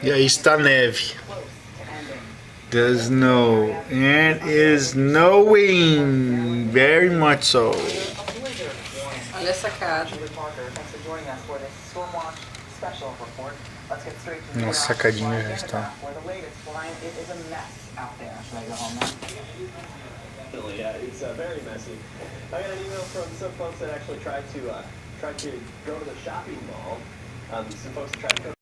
E aí está a neve. The snow. And is snowing. Very much so. Olha essa cara. Nossa, sacadinha já está. Yeah, it's very messy. I got an email from some folks that actually tried to go to the shopping mall. Some folks tried to